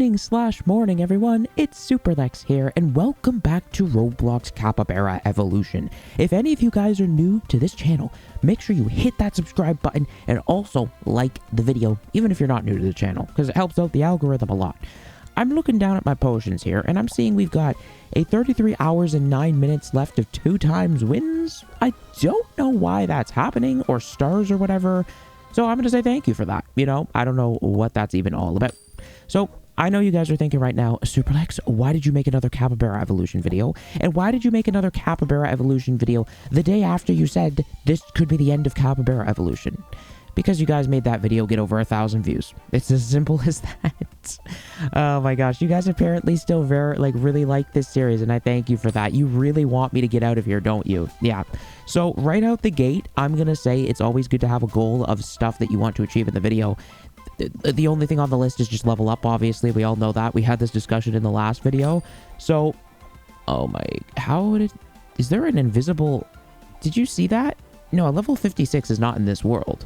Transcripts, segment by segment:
evening/morning, everyone. It's Superlex here, and welcome back to Roblox Capybara Evolution. If any of you guys are new to this channel, make sure you hit that subscribe button and also like the video, even if you're not new to the channel, because it helps out the algorithm a lot. I'm looking down at my potions here, and I'm seeing we've got a 33 hours and 9 minutes left of 2 times wins. I don't know why that's happening, or stars or whatever, so I'm going to say thank you for that. You know, I don't know what that's even all about. So, I know you guys are thinking right now, Superlex, why did you make another Capybara Evolution video? And why did you make another Capybara Evolution video the day after you said this could be the end of Capybara Evolution? Because you guys made that video get over 1,000 views. It's as simple as that. Oh my gosh, you guys apparently still really like this series, and I thank you for that. You really want me to get out of here, don't you? Yeah. So right out the gate, I'm gonna say it's always good to have a goal of stuff that you want to achieve in the video. The only thing on the list is just level up, obviously. We all know that. We had this discussion in the last video. So, oh my, is there an invisible, did you see that? No, level 56 is not in this world.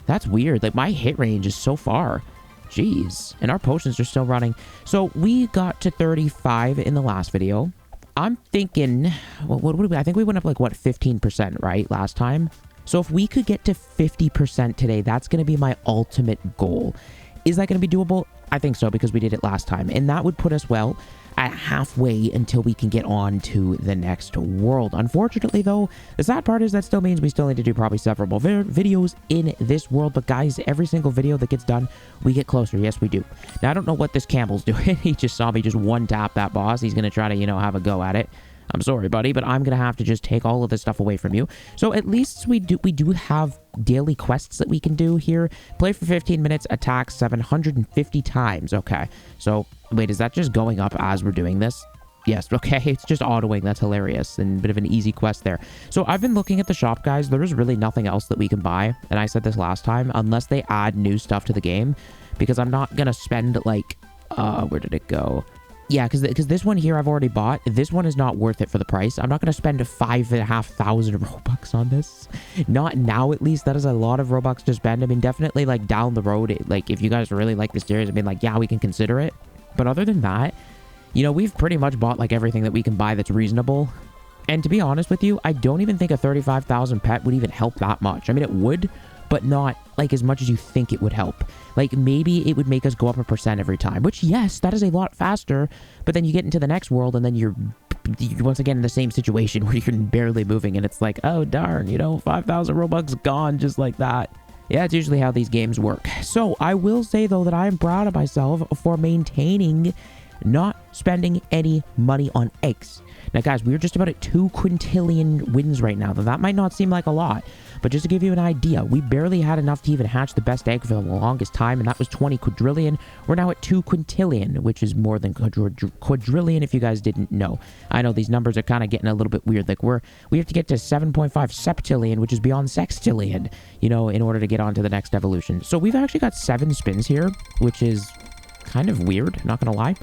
That's weird. Like, my hit range is so far. Jeez. And our potions are still running. So, we got to 35 in the last video. I'm thinking, what did we, I think we went up like, what, 15%, right, last time? So if we could get to 50% today, that's going to be my ultimate goal. Is that going to be doable? I think so, because we did it last time. And that would put us, well, at halfway until we can get on to the next world. Unfortunately, though, the sad part is that still means we still need to do probably several more videos in this world. But guys, every single video that gets done, we get closer. Yes, we do. Now, I don't know what this Campbell's doing. He just saw me just one tap that boss. He's going to try to, you know, have a go at it. I'm sorry, buddy, but I'm going to have to just take all of this stuff away from you. So at least we do have daily quests that we can do here. Play for 15 minutes, attack 750 times. Okay, so wait, is that just going up as we're doing this? Yes, okay, it's just autoing. That's hilarious and a bit of an easy quest there. So I've been looking at the shop, guys. There is really nothing else that we can buy, and I said this last time, unless they add new stuff to the game, because I'm not going to spend, like, where did it go? Yeah, because this one here I've already bought. This one is not worth it for the price. I'm not going to spend 5,500 Robux on this. Not now, at least. That is a lot of Robux to spend. I mean, definitely, like, down the road, like, if you guys really like this series, I mean, like, yeah, we can consider it. But other than that, you know, we've pretty much bought, like, everything that we can buy that's reasonable. And to be honest with you, I don't even think a 35,000 pet would even help that much. I mean, it would, but not, like, as much as you think it would help. Like, maybe it would make us go up 1% every time, which, yes, that is a lot faster, but then you get into the next world, and then you're once again in the same situation where you're barely moving, and it's like, oh, darn, you know, 5,000 Robux gone just like that. Yeah, it's usually how these games work. So, I will say, though, that I am proud of myself for maintaining not spending any money on eggs. Now, guys, we're just about at 2 quintillion wins right now. That might not seem like a lot, but just to give you an idea, we barely had enough to even hatch the best egg for the longest time, and that was 20 quadrillion. We're now at 2 quintillion, which is more than quadrillion if you guys didn't know. I know these numbers are kind of getting a little bit weird. Like, we have to get to 7.5 septillion, which is beyond sextillion, you know, in order to get on to the next evolution. So we've actually got 7 spins here, which is kind of weird, not gonna lie.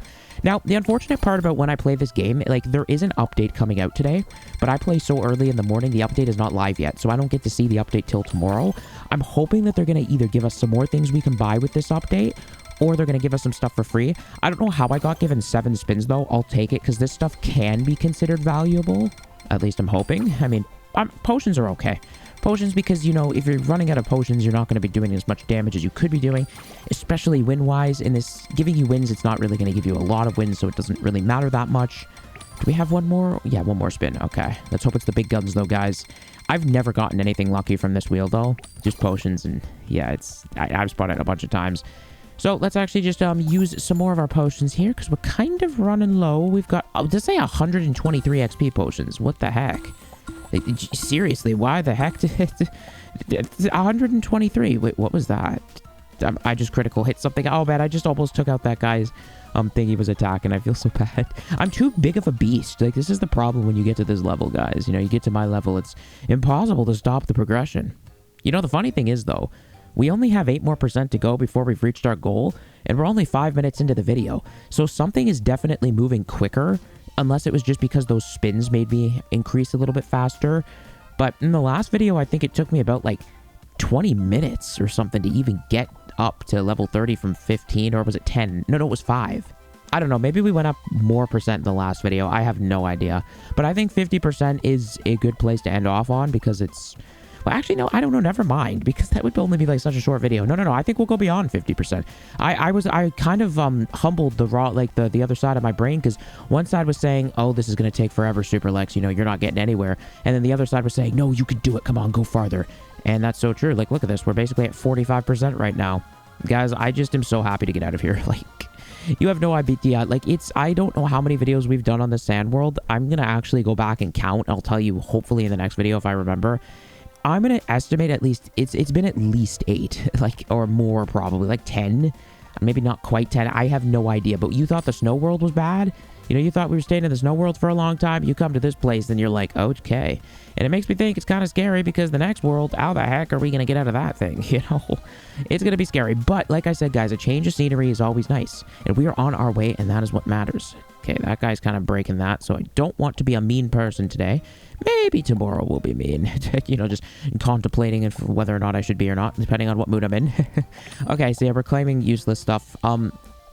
Now, the unfortunate part about when I play this game, like, there is an update coming out today, but I play so early in the morning, the update is not live yet, so I don't get to see the update till tomorrow. I'm hoping that they're going to either give us some more things we can buy with this update, or they're going to give us some stuff for free. I don't know how I got given 7 spins, though. I'll take it, because this stuff can be considered valuable. At least I'm hoping. I mean, potions are okay. Potions, because, you know, if you're running out of potions, you're not going to be doing as much damage as you could be doing, especially win-wise. In this, giving you wins, it's not really going to give you a lot of wins, so it doesn't really matter that much. Do we have one more? Yeah, one more spin. Okay. Let's hope it's the big guns, though, guys. I've never gotten anything lucky from this wheel, though. Just potions, and yeah, I've spotted it a bunch of times. So let's actually just use some more of our potions here, because we're kind of running low. We've got, does it say 123 XP potions? What the heck? Like, seriously, why the heck did it? 123. Wait, what was that? I just critical hit something. Oh, man, I just almost took out that guy's thing he was attacking. I feel so bad. I'm too big of a beast. Like, this is the problem when you get to this level, guys. You know, you get to my level, it's impossible to stop the progression. You know, the funny thing is, though, we only have 8% more to go before we've reached our goal, and we're only 5 minutes into the video. So something is definitely moving quicker, unless it was just because those spins made me increase a little bit faster. But in the last video, I think it took me about, like, 20 minutes or something to even get up to level 30 from 15, or was it 10? No, it was 5. I don't know. Maybe we went up more percent in the last video. I have no idea. But I think 50% is a good place to end off on because it's... Well, actually, no, I don't know. Never mind, because that would only be like such a short video. No. I think we'll go beyond 50%. I kind of humbled the other side of my brain, because one side was saying, oh, this is going to take forever, Superlex. You know, you're not getting anywhere. And then the other side was saying, no, you could do it. Come on, go farther. And that's so true. Like, look at this. We're basically at 45% right now. Guys, I just am so happy to get out of here. Like, you have no idea. Like, I don't know how many videos we've done on the sand world. I'm going to actually go back and count. I'll tell you hopefully in the next video if I remember. I'm going to estimate at least, it's been at least 8, like, or more probably, like 10, maybe not quite 10. I have no idea, but you thought the snow world was bad? You know, you thought we were staying in the snow world for a long time. You come to this place and you're like, okay. And it makes me think it's kind of scary because the next world, how the heck are we going to get out of that thing? You know, it's going to be scary. But like I said, guys, a change of scenery is always nice. And we are on our way, and that is what matters. Okay, that guy's kind of breaking that, so I don't want to be a mean person today. Maybe tomorrow will be mean. You know, just contemplating if whether or not I should be or not, depending on what mood I'm in. Okay, so yeah, we're claiming useless stuff.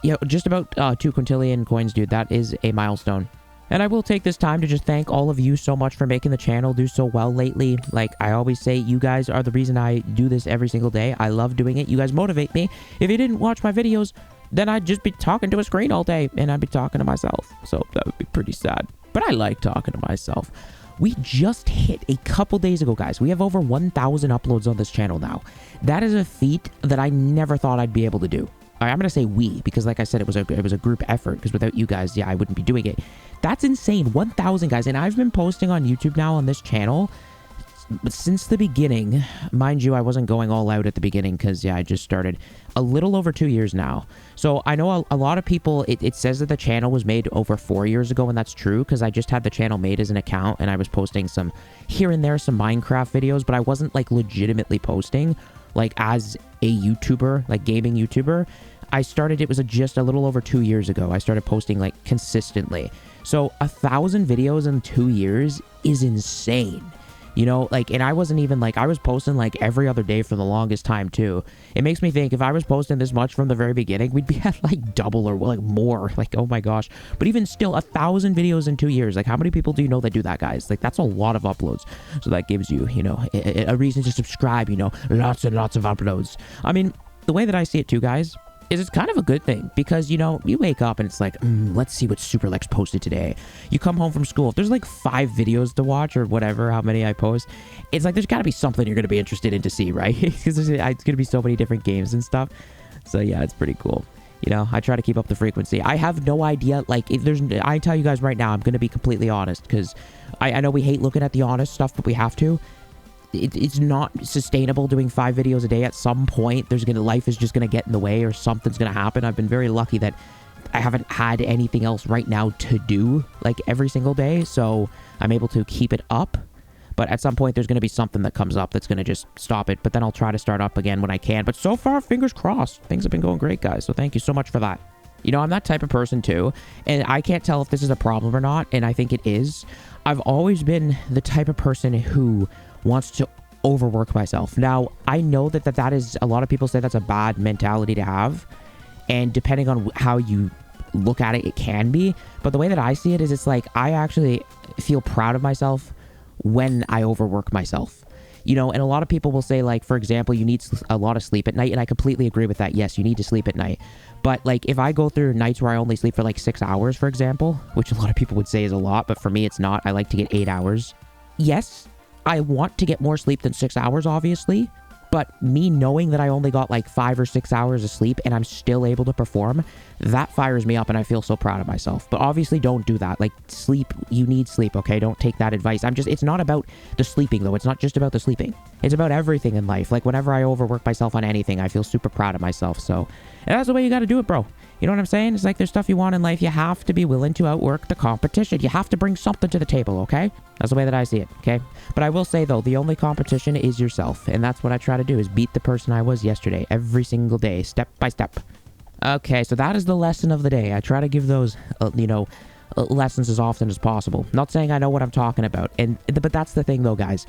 Yeah, just about 2 quintillion coins, dude. That is a milestone. And I will take this time to just thank all of you so much for making the channel do so well lately. Like I always say, you guys are the reason I do this every single day. I love doing it. You guys motivate me. If you didn't watch my videos, then I'd just be talking to a screen all day, and I'd be talking to myself. So that would be pretty sad. But I like talking to myself. We just hit a couple days ago, guys. We have over 1,000 uploads on this channel now. That is a feat that I never thought I'd be able to do. I'm going to say we, because like I said, it was a group effort, because without you guys, yeah, I wouldn't be doing it. That's insane. 1,000, guys. And I've been posting on YouTube now on this channel since the beginning. Mind you, I wasn't going all out at the beginning because, yeah, I just started a little over 2 years now. So I know a lot of people, it says that the channel was made over 4 years ago, and that's true because I just had the channel made as an account, and I was posting some here and there, some Minecraft videos, but I wasn't like legitimately posting like as a YouTuber, like gaming YouTuber. I started, it was just a little over 2 years ago. I started posting like consistently. So 1,000 videos in 2 years is insane. You know, like, and I wasn't even like, I was posting like every other day for the longest time too. It makes me think if I was posting this much from the very beginning, we'd be at like double or like more. Like, oh my gosh. But even still, 1,000 videos in 2 years. Like, how many people do you know that do that, guys? Like, that's a lot of uploads. So that gives you, you know, a reason to subscribe, you know, lots and lots of uploads. I mean, the way that I see it too, guys, is it's kind of a good thing because, you know, you wake up and it's like, let's see what Superlex posted today. You come home from school. If there's like 5 videos to watch or whatever, how many I post, it's like there's got to be something you're going to be interested in to see, right? Because it's going to be so many different games and stuff. So yeah, it's pretty cool. You know, I try to keep up the frequency. I have no idea, like, if there's, I tell you guys right now, I'm going to be completely honest because I know we hate looking at the honest stuff, but we have to. It's not sustainable doing 5 videos a day. At some point, life is just gonna get in the way or something's gonna happen. I've been very lucky that I haven't had anything else right now to do like every single day, so I'm able to keep it up. But at some point, there's gonna be something that comes up that's gonna just stop it. But then I'll try to start up again when I can. But so far, fingers crossed, things have been going great, guys. So thank you so much for that. You know, I'm that type of person too, and I can't tell if this is a problem or not, and I think it is. I've always been the type of person who wants to overwork myself. Now, I know that is, a lot of people say that's a bad mentality to have, and depending on how you look at it, it can be. But the way that I see it is, it's like I actually feel proud of myself when I overwork myself. You know, and a lot of people will say, like, for example, you need a lot of sleep at night, and I completely agree with that. Yes, you need to sleep at night. But, like, if I go through nights where I only sleep for, like, 6 hours, for example, which a lot of people would say is a lot, but for me, it's not. I like to get 8 hours. Yes, I want to get more sleep than 6 hours, obviously, but me knowing that I only got like 5 or 6 hours of sleep and I'm still able to perform, that fires me up and I feel so proud of myself. But obviously don't do that. Like, sleep, you need sleep, okay? Don't take that advice. It's not about the sleeping though. It's not just about the sleeping. It's about everything in life. Like, whenever I overwork myself on anything, I feel super proud of myself. So, and that's the way you got to do it, bro. You know what I'm saying? It's like there's stuff you want in life. You have to be willing to outwork the competition. You have to bring something to the table, okay? That's the way that I see it, okay? But I will say, though, the only competition is yourself. And that's what I try to do, is beat the person I was yesterday, every single day, step by step. Okay, so that is the lesson of the day. I try to give those, lessons as often as possible. Not saying I know what I'm talking about. But that's the thing, though, guys.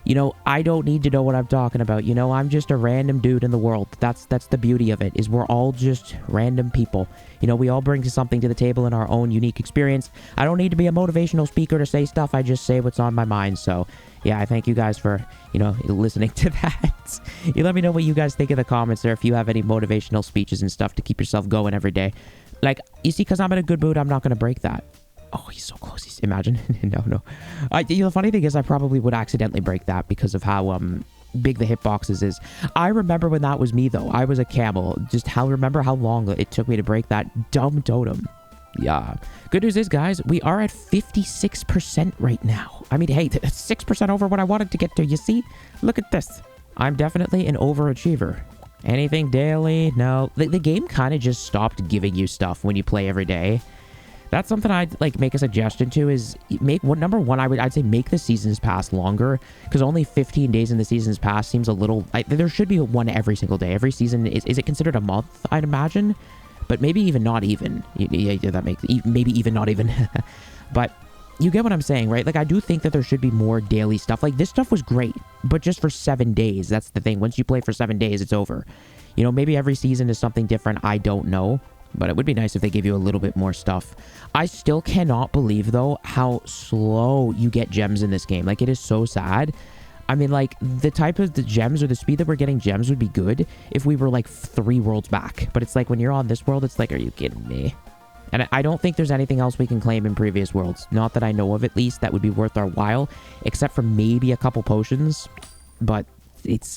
You know, I don't need to know what I'm talking about. You know, I'm just a random dude in the world. That's the beauty of it, is we're all just random people. You know, we all bring something to the table in our own unique experience. I don't need to be a motivational speaker to say stuff. I just say what's on my mind. So, yeah, I thank you guys for, you know, listening to that. You let me know what you guys think in the comments there if you have any motivational speeches and stuff to keep yourself going every day. Like, you see, because I'm in a good mood, I'm not going to break that. Oh, he's so close. Imagine. No. You know, the funny thing is I probably would accidentally break that because of how big the hitboxes is. I remember when that was me, though. I was a camel. Remember how long it took me to break that dumb totem. Yeah. Good news is, guys, we are at 56% right now. I mean, hey, 6% over what I wanted to get to. You see? Look at this. I'm definitely an overachiever. Anything daily? No. The game kind of just stopped giving you stuff when you play every day. That's something I'd like make a suggestion to, is number one, I'd say make the seasons pass longer, because only 15 days in the seasons pass seems a little, there should be one every single day. Every season, is it considered a month, I'd imagine? But maybe even not even. Yeah, that makes, maybe even not even. But you get what I'm saying, right? Like, I do think that there should be more daily stuff. Like, this stuff was great, but just for 7 days. That's the thing. Once you play for 7 days, it's over. You know, maybe every season is something different. I don't know. But it would be nice if they gave you a little bit more stuff. I still cannot believe, though, how slow you get gems in this game. Like, it is so sad. I mean, like, the type of the gems or the speed that we're getting gems would be good if we were, like, 3 worlds back. But it's like, when you're on this world, it's like, are you kidding me? And I don't think there's anything else we can claim in previous worlds. Not that I know of, at least, that would be worth our while. Except for maybe a couple potions. But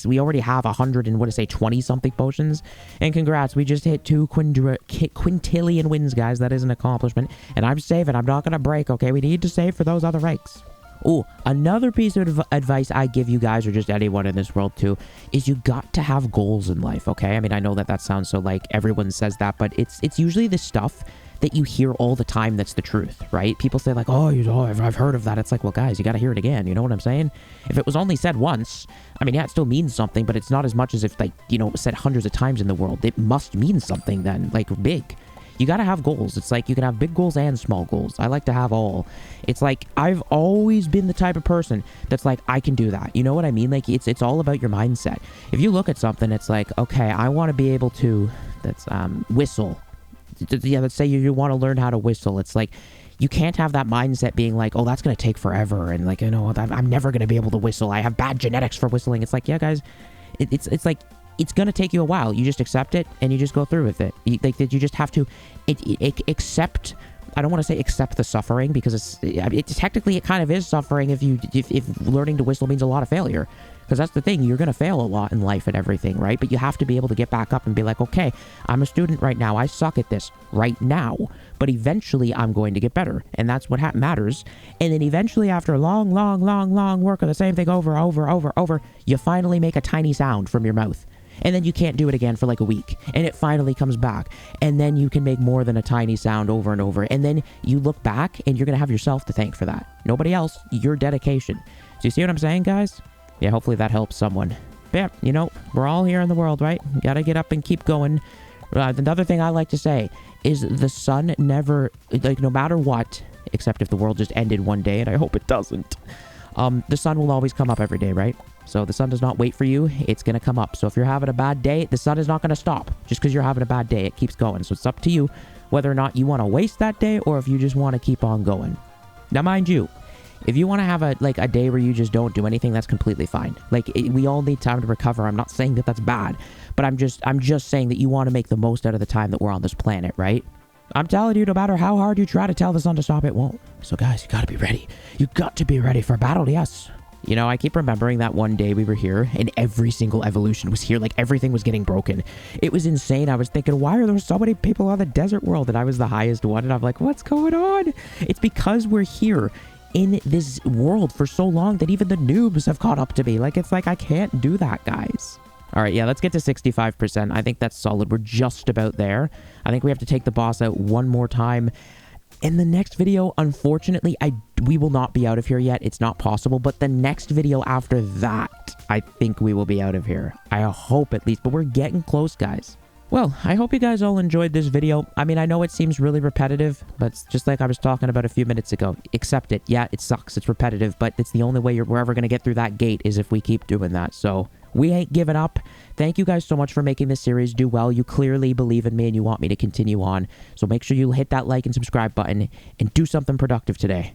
we already have 20-something potions. And congrats, we just hit 2 quintillion wins, guys. That is an accomplishment. And I'm saving. I'm not going to break, okay? We need to save for those other ranks. Oh, another piece of advice I give you guys, or just anyone in this world too, is you got to have goals in life, okay? I mean, I know that sounds so like everyone says that, but it's usually the stuff that you hear all the time that's the truth, right? People say like, oh, I've heard of that. It's like, well, guys, you got to hear it again. You know what I'm saying? If it was only said once, I mean, yeah, it still means something, but it's not as much as if, like, you know, said hundreds of times in the world. It must mean something then, like big. You got to have goals. It's like you can have big goals and small goals. I like to have all. It's like I've always been the type of person that's like, I can do that. You know what I mean? Like, it's all about your mindset. If you look at something, it's like, okay, I want to be able to, whistle. Yeah, let's say you want to learn how to whistle. It's like, you can't have that mindset being like, oh, that's going to take forever. And like, you know, I'm never going to be able to whistle. I have bad genetics for whistling. It's like, yeah, guys, it's like, it's going to take you a while. You just accept it and you just go through with it. You just have to accept. I don't want to say accept the suffering, because it's technically, it kind of is suffering if learning to whistle means a lot of failure. Because that's the thing, you're going to fail a lot in life and everything, right? But you have to be able to get back up and be like, okay, I'm a student right now. I suck at this right now. But eventually, I'm going to get better. And that's what matters. And then eventually, after long work of the same thing over, you finally make a tiny sound from your mouth. And then you can't do it again for like a week. And it finally comes back. And then you can make more than a tiny sound over and over. And then you look back and you're going to have yourself to thank for that. Nobody else, your dedication. So you see what I'm saying, guys? Yeah, hopefully that helps someone. But yeah, you know, we're all here in the world, right? Gotta get up and keep going. Another thing I like to say is the sun never, like, no matter what, except if the world just ended one day, and I hope it doesn't, the sun will always come up every day, right? So the sun does not wait for you. It's going to come up. So if you're having a bad day, the sun is not going to stop just because you're having a bad day. It keeps going. So it's up to you whether or not you want to waste that day or if you just want to keep on going. Now, mind you, if you want to have a day where you just don't do anything, that's completely fine. Like, we all need time to recover. I'm not saying that that's bad, but I'm just saying that you want to make the most out of the time that we're on this planet, right? I'm telling you, no matter how hard you try to tell the sun to stop, it won't. So guys, you got to be ready. You got to be ready for battle, yes. You know, I keep remembering that one day we were here and every single evolution was here. Like, everything was getting broken. It was insane. I was thinking, why are there so many people on the desert world? And I was the highest one. And I'm like, what's going on? It's because we're here in this world for so long that even the noobs have caught up to me. Like, it's like, I can't do that, guys. All right, yeah, let's get to 65%. I think that's solid. We're just about there. I think we have to take the boss out one more time. In the next video, unfortunately, we will not be out of here yet. It's not possible. But the next video after that, I think we will be out of here. I hope at least. But we're getting close, guys. Well, I hope you guys all enjoyed this video. I mean, I know it seems really repetitive, but it's just like I was talking about a few minutes ago. Accept it. Yeah, it sucks. It's repetitive, but it's the only way we're ever going to get through that gate is if we keep doing that. So we ain't giving up. Thank you guys so much for making this series do well. You clearly believe in me and you want me to continue on. So make sure you hit that like and subscribe button and do something productive today.